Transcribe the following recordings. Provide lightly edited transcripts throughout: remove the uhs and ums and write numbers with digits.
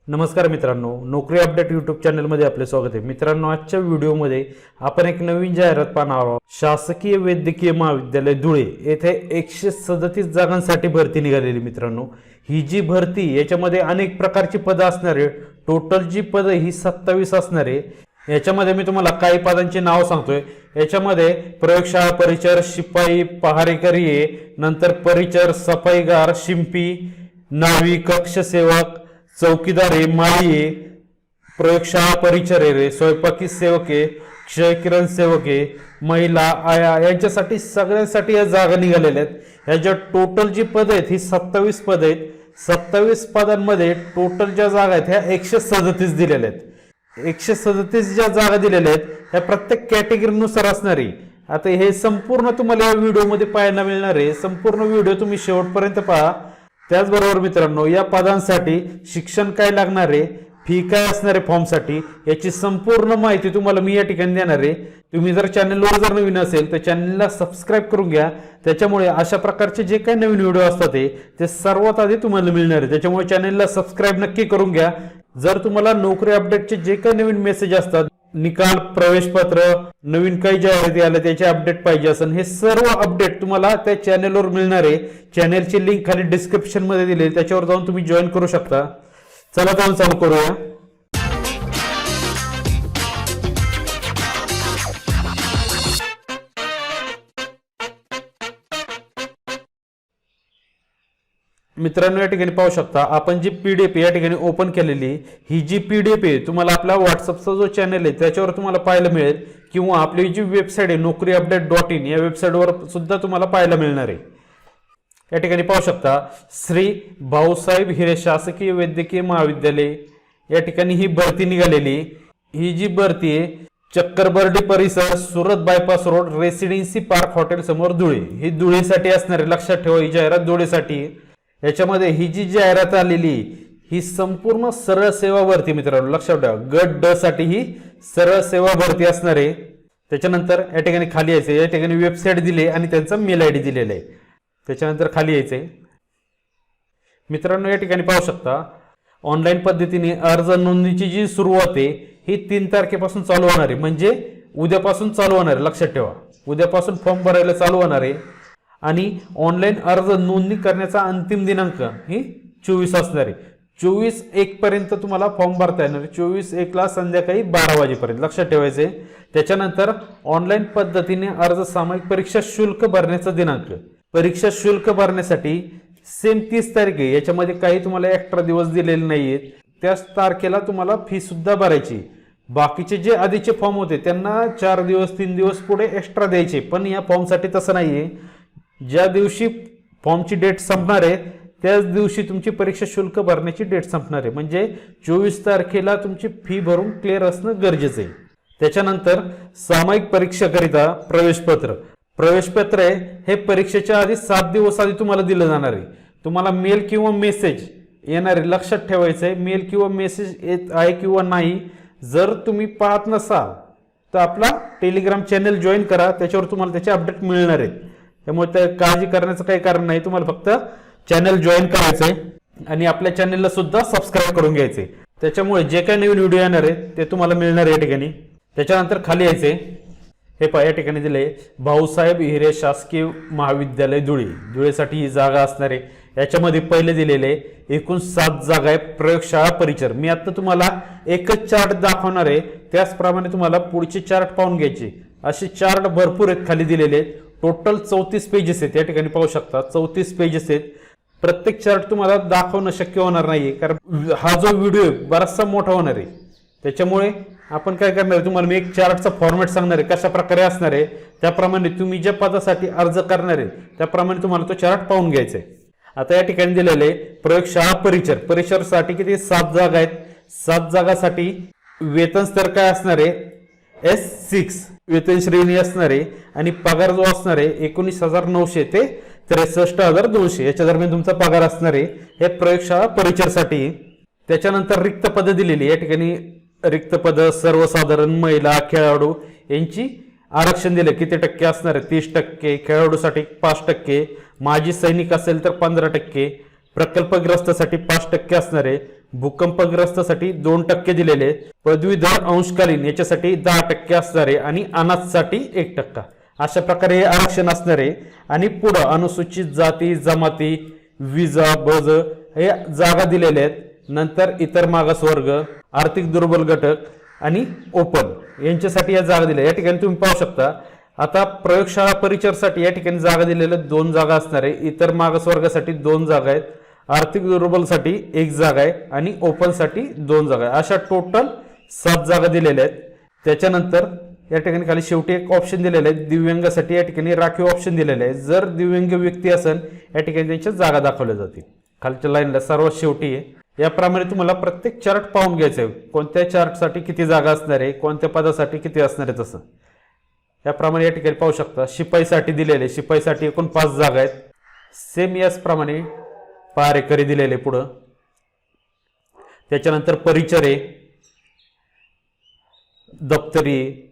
नमस्कार मित्रांनो, नोकरी अपडेट यूट्यूब चॅनलमध्ये आपले स्वागत आहे। मित्रांनो, आजच्या व्हिडिओमध्ये आपण एक नवीन जाहिरात पाहणार आहोत। शासकीय वैद्यकीय महाविद्यालय धुळे येथे 137 जागांसाठी भरती निघालेली। मित्रांनो, ही जी भरती याच्यामध्ये अनेक प्रकारची पदे असणार आहे। टोटल जी पदे ही 27 असणार आहे। याच्यामध्ये मी तुम्हाला काही पदांची नाव सांगतोय। याच्यामध्ये प्रयोगशाळा परिचर, शिपाई, पहारेकरी आहे, नंतर परिचर, सफाईगार, शिंपी, नावी, कक्ष सेवक, चौकीदार आहे, माळी आहे, प्रयोगशाळा परिचर आहे, स्वयंपाकी सेवक आहे, क्षयकिरण सेवक आहे, महिला, आया यांच्यासाठी सगळ्यांसाठी या जागा निघालेल्या आहेत। ह्याच्या टोटल जी पद आहेत ही 27 पद आहेत। 27 पदांमध्ये टोटल ज्या जागा आहेत ह्या 137 दिलेल्या आहेत। 137 ज्या जागा दिलेल्या आहेत ह्या प्रत्येक कॅटेगरीनुसार असणार आहे। आता हे संपूर्ण तुम्हाला या व्हिडिओमध्ये पाहायला मिळणार आहे। संपूर्ण व्हिडिओ तुम्ही शेवटपर्यंत पहा। त्याचबरोबर मित्रांनो, या पदांसाठी शिक्षण काय लागणार आहे, फी काय असणार आहे फॉर्मसाठी, याची संपूर्ण माहिती तुम्हाला मी या ठिकाणी देणार आहे। तुम्ही जर चॅनलवर जर नवीन असेल तर चॅनलला सबस्क्राईब करून घ्या। त्याच्यामुळे अशा प्रकारचे जे काही नवीन व्हिडिओ असतात ते सर्वात आधी तुम्हाला मिळणार आहे। त्याच्यामुळे चॅनलला सबस्क्राईब नक्की करून घ्या। जर तुम्हाला नोकरी अपडेटचे जे काही नवीन मेसेज असतात, निकाल, प्रवेशपत्र, नवीन काही जाहिराती आल्या त्याचे अपडेट पाहिजे असेल, हे सर्व अपडेट तुम्हाला त्या चॅनलवर मिळणार आहे। चॅनलची लिंक खाली डिस्क्रिप्शन मध्ये दिली आहे, त्याच्यावर जाऊन तुम्ही जॉईन करू शकता। चला जाऊन चालू करूया। मित्रांनो, या ठिकाणी पाहू शकता आपण जी पीडीएफ या ठिकाणी ओपन केलेली, ही जी पीडीएफ आहे तुम्हाला आपला व्हॉट्सअपचा जो चॅनल आहे त्याच्यावर तुम्हाला पाहायला मिळेल, किंवा आपली जी वेबसाईट आहे naukriupdate.in या वेबसाईटवर सुद्धा तुम्हाला पाहायला मिळणार आहे। या ठिकाणी पाहू शकता श्री भाऊसाहेब हिरे शासकीय वैद्यकीय महाविद्यालय या ठिकाणी ही भरती निघालेली। ही जी भरती आहे चक्करबर्डी परिसर, Surat bypass road, residency park hotel समोर धुळे, ही धुळेसाठी असणार आहे। लक्षात ठेवा, ही जाहिरात धुळेसाठी। याच्यामध्ये ही जी जाहिरात आलेली ही संपूर्ण सरळ सेवा भरती मित्रांनो, लक्षात ठेवा। गट ड साठी ही सरळ सेवा भरती असणार आहे। त्याच्यानंतर या ठिकाणी खाली यायचं, या ठिकाणी वेबसाईट दिली आणि त्यांचा मेल आयडी दिलेला आहे। त्याच्यानंतर खाली यायचंय मित्रांनो, या ठिकाणी पाहू शकता ऑनलाईन पद्धतीने अर्ज नोंदणीची जी सुरुवात आहे ही 3 तारखेपासून चालू होणार आहे, म्हणजे उद्यापासून चालू होणार आहे। लक्षात ठेवा, उद्यापासून फॉर्म भरायला चालू होणार आहे। आणि ऑनलाईन अर्ज नोंदणी करण्याचा अंतिम दिनांक ही 24 असणार आहे। 24/1 पर्यंत तुम्हाला फॉर्म भरता येणार आहे। 24/1 संध्याकाळी 12 वाजेपर्यंत, लक्षात ठेवायचे। त्याच्यानंतर ऑनलाईन पद्धतीने अर्ज सामायिक परीक्षा शुल्क भरण्याचा दिनांक, परीक्षा शुल्क भरण्यासाठी सेम 30 तारीख आहे। याच्यामध्ये काही तुम्हाला एक्स्ट्रा दिवस दिलेले नाहीयेत, त्याच तारखेला तुम्हाला फी सुद्धा भरायची। बाकीचे जे आधीचे फॉर्म होते त्यांना 4 दिवस 3 दिवस पुढे एक्स्ट्रा द्यायचे, पण या फॉर्मसाठी तसं नाहीये। ज्या दिवशी फॉर्मची डेट संपणार आहे त्याच दिवशी तुमची परीक्षा शुल्क भरण्याची डेट संपणार आहे, म्हणजे 24 तारखेला तुमची फी भरून क्लिअर असणं गरजेचं आहे। त्याच्यानंतर सामायिक परीक्षेकरिता प्रवेशपत्र, प्रवेशपत्र आहे हे परीक्षेच्या आधी 7 दिवस आधी तुम्हाला दिलं जाणार आहे। तुम्हाला मेल किंवा मेसेज येणार आहे, लक्षात ठेवायचं आहे। मेल किंवा मेसेज येत आहे किंवा नाही, जर तुम्ही पाहत नसाल तर आपला टेलिग्राम चॅनल जॉईन करा, त्याच्यावर तुम्हाला त्याचे अपडेट मिळणार आहेत। त्यामुळे त्या काळजी करण्याचं काही कारण नाही, तुम्हाला फक्त चॅनल जॉईन करायचंय आणि आपल्या चॅनलला सुद्धा सबस्क्राईब करून घ्यायचे। त्याच्यामुळे जे काही नवीन व्हिडिओ येणार आहेत ते तुम्हाला मिळणार आहे या ठिकाणी। त्याच्यानंतर खाली यायचे, हे पहा या ठिकाणी दिले भाऊसाहेब हिरे शासकीय महाविद्यालय धुळे, धुळेसाठी ही जागा असणार आहे। याच्यामध्ये पहिले दिलेले एकूण 7 जागा आहे। प्रयोगशाळा परिचर, मी आता तुम्हाला एकच चार्ट दाखवणार आहे, त्याचप्रमाणे तुम्हाला पुढचे चार्ट पाहून घ्यायचे। असे चार्ट भरपूर आहेत खाली दिलेले। टोटल 34 पेजेस आहेत, या ठिकाणी पाहू शकता 34 पेजेस आहेत। प्रत्येक चार्ट तुम्हाला दाखवणं शक्य होणार नाहीये, कारण हा जो व्हिडिओ आहे बराचसा मोठा होणार आहे। त्याच्यामुळे आपण काय करणार आहे, तुम्हाला मी एक चार्टचा फॉर्मॅट सांगणार आहे, कशा प्रकारे असणार आहे। त्याप्रमाणे तुम्ही ज्या पदासाठी अर्ज करणार आहे त्याप्रमाणे तुम्हाला तो चार्ट पाहून घ्यायचा आहे। आता या ठिकाणी दिलेले प्रयोगशाळा परिचर, परिचरसाठी किती 7 जागा आहेत। 7 जागासाठी वेतन स्तर काय असणार आहे, S6 वेतन श्रेणी असणार आहे आणि पगार जो असणार आहे 19,900 ते 63,200 याच्या दरम्यान तुमचा पगार असणार आहे। हे प्रयोगशाळा परिचरसाठी। त्याच्यानंतर रिक्त पद दिलेली, या ठिकाणी रिक्त पद सर्वसाधारण, महिला, खेळाडू यांची आरक्षण दिले। किती टक्के असणार आहे, 30%, खेळाडूसाठी 5%, माजी सैनिक असेल तर 15%, प्रकल्पग्रस्तासाठी 5% असणार आहे, भूकंपग्रस्तासाठी 2% दिलेले आहेत. पदवीधर अंशकालीन याच्यासाठी 10% असणार आहे आणि अनाथसाठी 1%. अशा प्रकारे हे आरक्षण असणार आहे. आणि पुढं अनुसूचित जाती जमाती विजा बज हे जागा दिलेल्या आहेत. नंतर इतर मागासवर्ग, आर्थिक दुर्बल घटक आणि ओपन यांच्यासाठी या जागा दिल्या. या ठिकाणी तुम्ही पाहू शकता आता प्रयोगशाळा परिचरसाठी या ठिकाणी जागा दिलेल्या 2 जागा असणार आहे. इतर मागासवर्गासाठी 2 जागा आहेत. आर्थिक दुर्बलसाठी 1 जागा आहे आणि ओपनसाठी 2 जागा आहे. अशा टोटल 7 जागा दिलेल्या आहेत. त्याच्यानंतर या ठिकाणी खाली शेवटी एक ऑप्शन दिलेलं आहे. दिव्यांगासाठी या ठिकाणी राखीव ऑप्शन दिलेलं आहे. जर दिव्यांग व्यक्ती असेल या ठिकाणी त्यांच्या जागा दाखवल्या जातील. खालच्या लाईनला सर्वात शेवटी आहे. याप्रमाणे तुम्हाला प्रत्येक चार्ट पाहून घ्यायचं आहे. कोणत्या चार्टसाठी किती जागा असणार आहे, कोणत्या पदासाठी किती असणार आहे तसं. याप्रमाणे या ठिकाणी पाहू शकता शिपाईसाठी दिलेले, शिपाईसाठी एकूण 5 जागा आहेत. सेम याचप्रमाणे पहारेकरी दिलेले पुढं. त्याच्यानंतर परिचरे, दप्तरी.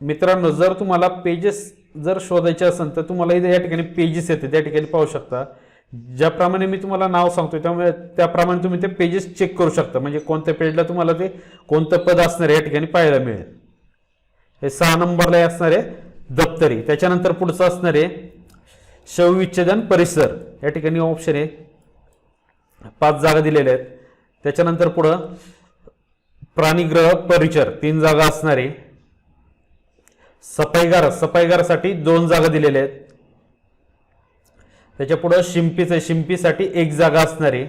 मित्रांनो जर तुम्हाला पेजेस जर शोधायचे असेल तर तुम्हाला इथे या ठिकाणी पेजेस येते, त्या ठिकाणी पाहू शकता. ज्याप्रमाणे मी तुम्हाला नाव सांगतोय त्यामुळे त्याप्रमाणे तुम्ही ते पेजेस चेक करू शकता. म्हणजे कोणत्या पेजला तुम्हाला ते कोणतं पद असणार या ठिकाणी पाहायला मिळेल. हे 6 नंबरला असणार आहे दप्तरी. त्याच्यानंतर पुढचं असणार आहे शवविच्छेदन परिसर. या ठिकाणी ऑप्शन आहे 5 जागा दिलेल्या आहेत. त्याच्यानंतर पुढं प्राणीग्रह परिचर 3 जागा असणार आहे. सफाईगारासाठी 2 जागा दिलेल्या आहेत. त्याच्या पुढं शिंपीसाठी 1 जागा असणार आहे.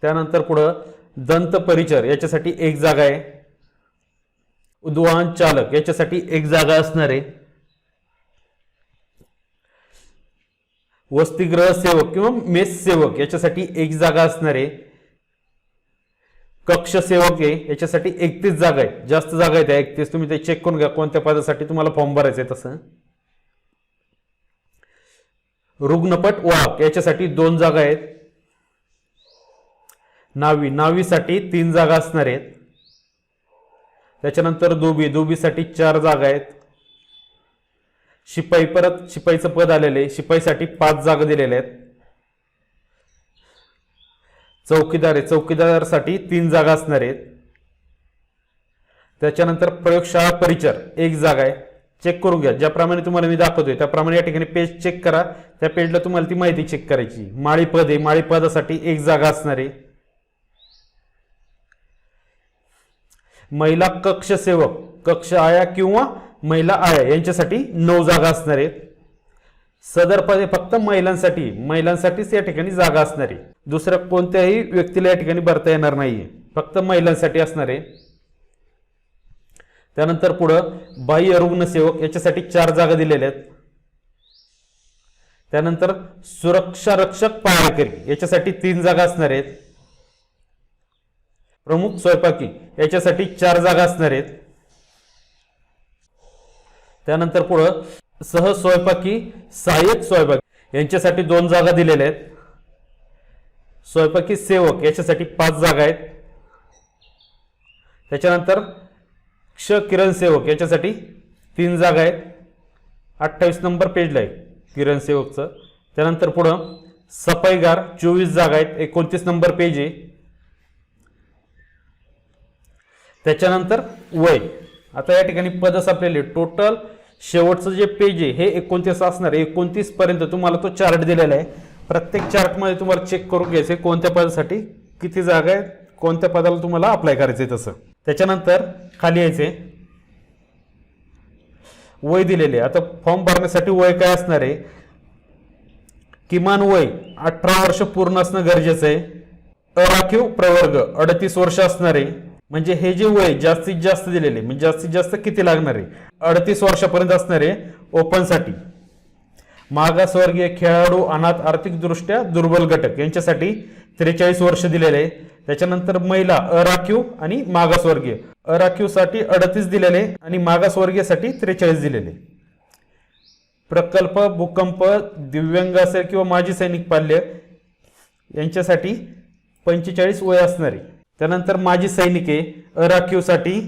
त्यानंतर पुढं दंत परिचर याच्यासाठी 1 जागा आहे. उद्वाहन चालक याच्यासाठी 1 जागा असणार आहे. वसतिगृह सेवक किंवा मेस सेवक याच्यासाठी 1 जागा असणार आहे. कक्ष सेवक आहे याच्यासाठी 31 जागा आहे. जास्त जागा आहेत 31. तुम्ही ते चेक करून घ्या कोणत्या पदासाठी तुम्हाला फॉर्म भरायचा आहे तसं. रुग्णपट वाहक याच्यासाठी 2 जागा आहेत. नावीसाठी 3 जागा असणार आहेत. त्याच्यानंतर दुबीसाठी 4 जागा आहेत. शिपाईचं पद आलेले, शिपाईसाठी 5 जागा दिलेल्या आहेत. चौकीदारासाठी 3 जागा असणार आहेत. त्याच्यानंतर प्रयोगशाळा परिचर 1 जागा आहे. चेक करून घ्या ज्याप्रमाणे तुम्हाला मी दाखवतोय त्याप्रमाणे या ठिकाणी पेज चेक करा. त्या पेजला तुम्हाला ती माहिती चेक करायची. माळी पद आहे, माळी पदासाठी 1 जागा असणार आहे. महिला कक्ष सेवक, कक्ष आया किंवा महिला आया यांच्यासाठी 9 जागा असणार आहेत. सदर पदे फक्त महिलांसाठीच या ठिकाणी जागा असणार आहे. दुसऱ्या कोणत्याही व्यक्तीला या ठिकाणी भरता येणार नाहीये, फक्त महिलांसाठी असणार आहे. त्यानंतर पुढं बाह्य रुग्णसेवक याच्यासाठी 4 जागा दिलेल्या आहेत. त्यानंतर सुरक्षा रक्षक पहारेकरी याच्यासाठी 3 जागा असणार आहेत. प्रमुख स्वयंपाकी याच्यासाठी 4 जागा असणार आहेत. त्यानंतर पुढं सह स्वयंपाकी, सहाय्यक स्वयंपाकी यांच्यासाठी 2 जागा दिलेल्या आहेत. स्वयंपाकी सेवक याच्यासाठी 5 जागा आहेत. त्याच्यानंतर किरण सेवक याच्यासाठी 3 जागा आहेत. 28 नंबर पेजला आहे किरण सेवकचं. त्यानंतर पुढं सफाईगार 24 जागा आहेत. 29 नंबर पेज आहे. त्याच्यानंतर वय. आता या ठिकाणी पदच आपल्याला टोटल शेवटचं जे पेज आहे हे 29 असणार आहे. 29 पर्यंत तुम्हाला तो चार्ट दिलेला आहे. प्रत्येक चार्टमध्ये तुम्हाला चेक करून घ्यायचे कोणत्या पदासाठी किती जागा आहेत, कोणत्या पदाला तुम्हाला अप्लाय करायचंय तसं. त्याच्यानंतर खाली यायचे वय दिलेले. आता फॉर्म भरण्यासाठी वय काय असणार आहे, किमान वय 18 वर्ष पूर्ण असणं गरजेचं आहे. अराखीव प्रवर्ग 38 वर्ष असणार आहे. म्हणजे हे जे वय जास्तीत जास्त दिलेले म्हणजे जास्तीत जास्त किती लागणार आहे 38 वर्षापर्यंत असणार आहे. ओपनसाठी मागासवर्गीय, खेळाडू, अनाथ, आर्थिकदृष्ट्या दुर्बल घटक यांच्यासाठी 43 वर्ष दिलेले आहे. त्याच्यानंतर महिला, अराखीव आणि मागासवर्गीय. अराखीवसाठी 38 दिलेले आणि मागासवर्गीयसाठी 43 दिलेले. प्रकल्प, भूकंप, दिव्यांग असेल किंवा माजी सैनिक पाल्य यांच्यासाठी 45 वय असणारे. त्यानंतर माजी सैनिक आहे, अराखीवसाठी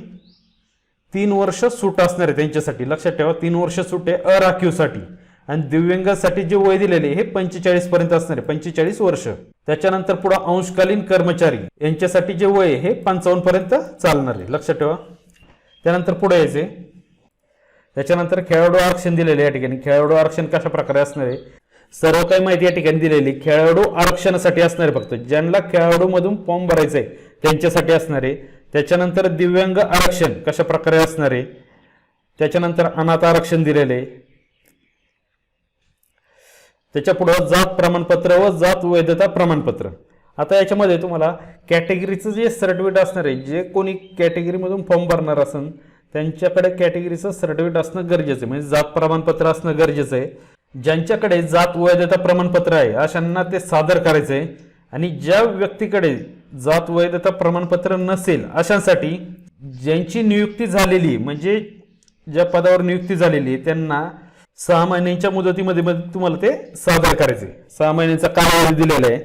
3 वर्ष सूट असणार आहे त्यांच्यासाठी. लक्षात ठेवा 3 वर्ष सूट आहे अराखीवसाठी. आणि दिव्यांगासाठी जे वय दिलेले हे 45 पर्यंत असणार आहे, 45 वर्ष. त्याच्यानंतर पुढे अंशकालीन कर्मचारी यांच्यासाठी जे वय आहे हे 55 पर्यंत चालणार आहे, लक्षात ठेवा. त्यानंतर पुढे यायचे. त्याच्यानंतर खेळाडू आरक्षण दिलेले या ठिकाणी. खेळाडू आरक्षण कशा प्रकारे असणार आहे, सर्व काही माहिती या ठिकाणी दिलेली. खेळाडू आरक्षणासाठी असणार आहे, फक्त ज्यांना खेळाडूमधून फॉर्म भरायचा आहे त्यांच्यासाठी असणार आहे. त्याच्यानंतर दिव्यांग आरक्षण कशा प्रकारे असणार आहे. त्याच्यानंतर अनाथ आरक्षण दिलेले. त्याच्या पुढे जात प्रमाणपत्र व जात वैधता प्रमाणपत्र. आता याच्यामध्ये तुम्हाला कॅटेगरीचं जे सर्टिफिकेट असणार आहे, जे कोणी कॅटेगरीमधून फॉर्म भरणार असेल त्यांच्याकडे कॅटेगरीचं सर्टिफिकेट असणं गरजेचं आहे, म्हणजे जात प्रमाणपत्र असणं गरजेचं आहे. ज्यांच्याकडे जात वैधता प्रमाणपत्र आहे अशांना ते सादर करायचं आहे. आणि ज्या व्यक्तीकडे जात वैधता प्रमाणपत्र नसेल अशांसाठी ज्यांची नियुक्ती झालेली, म्हणजे ज्या पदावर नियुक्ती झालेली त्यांना 6 महिन्यांच्या मुदतीमध्ये तुम्हाला ते सादर करायचे. 6 महिन्यांचा कालावधी दिलेला आहे.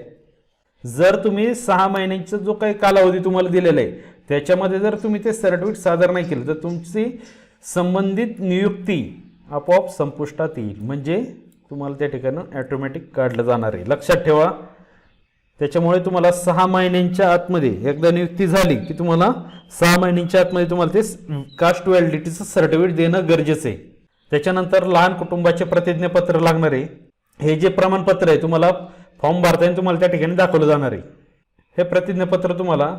जर तुम्ही 6 महिन्यांचा जो काही कालावधी तुम्हाला दिलेला आहे त्याच्यामध्ये जर तुम्ही ते सर्टिफिकेट सादर नाही केलं तर तुमची संबंधित नियुक्ती आपोआप संपुष्टात येईल, म्हणजे तुम्हाला त्या ठिकाणी ऑटोमॅटिक काढलं जाणार आहे, लक्षात ठेवा. त्याच्यामुळे तुम्हाला 6 महिन्यांच्या आतमध्ये एकदा नियुक्ती झाली की तुम्हाला 6 महिन्यांच्या आतमध्ये तुम्हाला ते कास्ट व्हॅलिडिटीचं सर्टिफिकेट देणं गरजेचं आहे. त्याच्यानंतर लहान कुटुंबाचे प्रतिज्ञापत्र लागणार आहे. हे जे प्रमाणपत्र आहे तुम्हाला फॉर्म भरताना तुम्हाला त्या ठिकाणी दाखवलं जाणार आहे. हे प्रतिज्ञापत्र तुम्हाला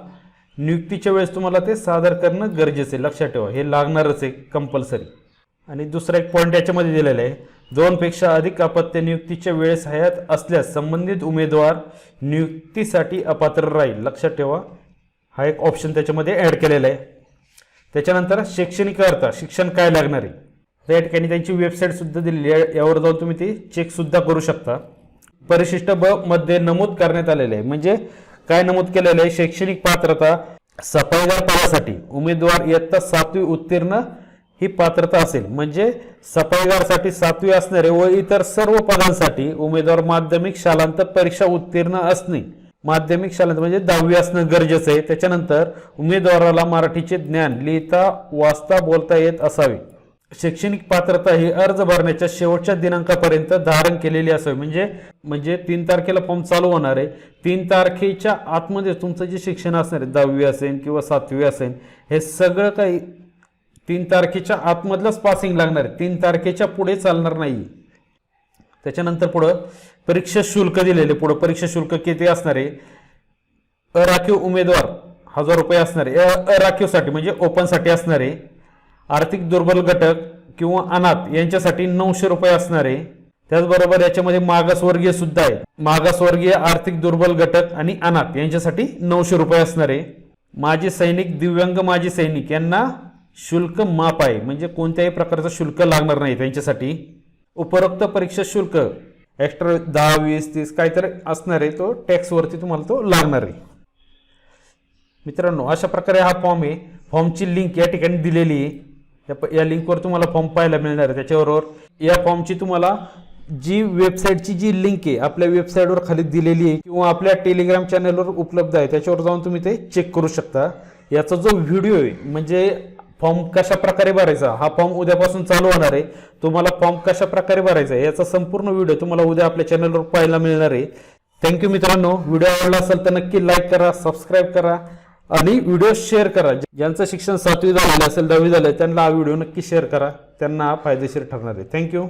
नियुक्तीच्या वेळेस तुम्हाला ते सादर करणं गरजेचं आहे, लक्षात ठेवा. हे लागणारच आहे कंपल्सरी. आणि दुसरा एक पॉईंट याच्यामध्ये दिलेला आहे, 2 पेक्षा अधिक अपत्य नियुक्तीच्या वेळेस हयात असल्यास संबंधित उमेदवार नियुक्तीसाठी अपात्र राहील, लक्षात ठेवा. हा एक ऑप्शन त्याच्यामध्ये ॲड केलेला आहे. त्याच्यानंतर शैक्षणिक अर्थ शिक्षण काय लागणार आहे त्या ठिकाणी त्यांची वेबसाईट सुद्धा दिलेली आहे, यावर जाऊन तुम्ही ते चेक सुद्धा करू शकता. परिशिष्ट ब मध्ये नमूद करण्यात आलेले आहे, म्हणजे काय नमूद केलेलं आहे, शैक्षणिक पात्रता सफाईदार पदासाठी उमेदवार इयत्ता 7वी उत्तीर्ण ही पात्रता असेल, म्हणजे सफाईदारसाठी 7वी असणारे व इतर सर्व पदांसाठी उमेदवार माध्यमिक शालांत परीक्षा उत्तीर्ण असणे, माध्यमिक शालांत म्हणजे 10वी असणं गरजेचं आहे. त्याच्यानंतर उमेदवाराला मराठीचे ज्ञान लिहिता वाचता बोलता येत असावे. शैक्षणिक पात्रता ही अर्ज भरण्याच्या शेवटच्या दिनांकापर्यंत धारण केलेली असावी, म्हणजे 3 तारखेला फॉर्म चालू होणार आहे. 3 तारखेच्या आतमध्ये तुमचं जे शिक्षण असणार आहे 10वी असेल किंवा 7वी असेल हे सगळं काही 3 तारखेच्या आतमधलंच पासिंग लागणार आहे, 3 तारखेच्या पुढे चालणार नाही. त्याच्यानंतर पुढं परीक्षा शुल्क दिलेले. पुढं परीक्षा शुल्क किती असणार आहे, अराखीव उमेदवार 1000 रुपये असणार आहे, अराखीवसाठी म्हणजे ओपनसाठी असणार आहे. आर्थिक दुर्बल घटक किंवा अनाथ यांच्यासाठी 900 रुपये असणार आहे. त्याचबरोबर याच्यामध्ये मागासवर्गीय सुद्धा आहे, मागासवर्गीय आर्थिक दुर्बल घटक आणि अनाथ यांच्यासाठी 900 रुपये असणार आहे. माजी सैनिक दिव्यांग माजी सैनिक यांना शुल्क माफ आहे, म्हणजे कोणत्याही प्रकारचं शुल्क लागणार नाही त्यांच्यासाठी. उपरोक्त परीक्षा शुल्क एक्स्ट्रा 10, 20, 30 काहीतरी असणार आहे, तो टॅक्सवरती तुम्हाला तो लागणार आहे. मित्रांनो, अशा प्रकारे हा फॉर्म आहे. फॉर्मची लिंक या ठिकाणी दिलेली आहे, या लिंकवर तुम्हाला फॉर्म पाहायला मिळणार आहे. त्याच्याबरोबर या फॉर्मची तुम्हाला जी वेबसाईटची जी लिंक आहे आपल्या वेबसाईटवर खाली दिलेली आहे किंवा आपल्या टेलिग्राम चॅनलवर उपलब्ध आहे, त्याच्यावर जाऊन तुम्ही ते चेक करू शकता. याचा जो व्हिडिओ आहे म्हणजे फॉर्म कशा प्रकारे भरायचा, हा फॉर्म उद्यापासून चालू होणार आहे. तुम्हाला फॉर्म कशा प्रकारे भरायचा आहे याचा संपूर्ण व्हिडिओ तुम्हाला उद्या आपल्या चॅनलवर पाहायला मिळणार आहे. थँक्यू मित्रांनो. व्हिडिओ आवडला असेल तर नक्की लाईक करा, सबस्क्राईब करा आणि व्हिडिओ शेअर करा. ज्यांचं शिक्षण 7वी झालेलं असेल, 10वी झालं त्यांना हा व्हिडिओ नक्की शेअर करा, त्यांना फायदेशीर ठरणार आहे. थँक्यू.